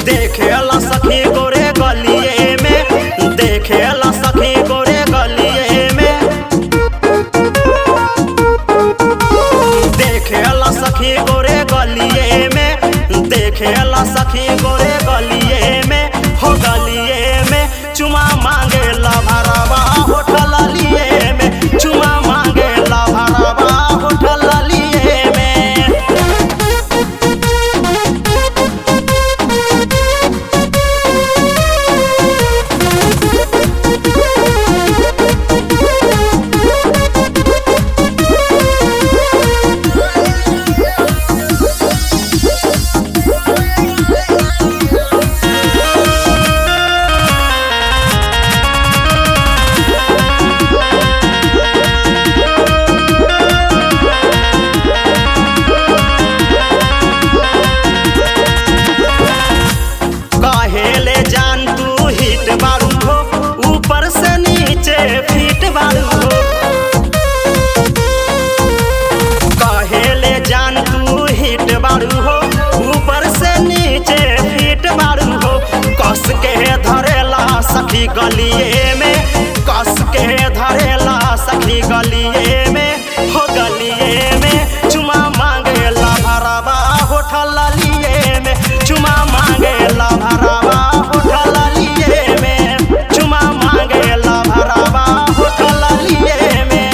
देखेला सखी गोरे गलिए में, देखेला सखी गोरे गलिए में, देखेला सखी गोरे गलिए में, देखेला सखी गोरे गलिए में, हो गलिए में चुमा मांगेला भरवा होठल लिए में, चुमा मांगेला भरवा होठल लिए में। कहेले जान तू हिट बारू हो, ऊपर से नीचे फिट बारू हो। कहेले जान तू हिट बारू हो, ऊपर से नीचे फिट बारू हो। कस के धरेला सखी गलिए में, कस के धरेला सखी गलिए में, हो गलिए में चुमा मांगेला भरवा होठल लिए में, चुमा मांगेला भरवा होठल लिए में, चुमा मांगेला भरवा होठल लिए में।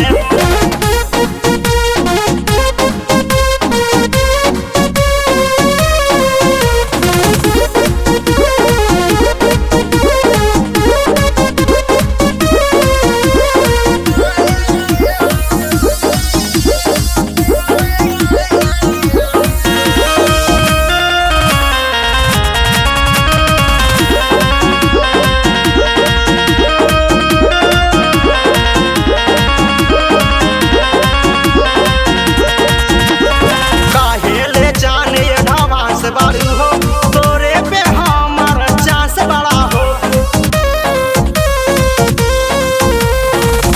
काहेले जान ये ढांस बारू हो, तोरे पे हमर चांस बड़ा हो।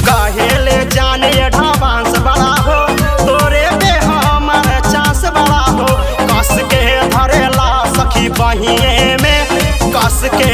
काहेले जान ये ढांस बड़ा हो, तोरे पे हमर चांस बड़ा हो। कस के धरेला सखी बहिए में, कस के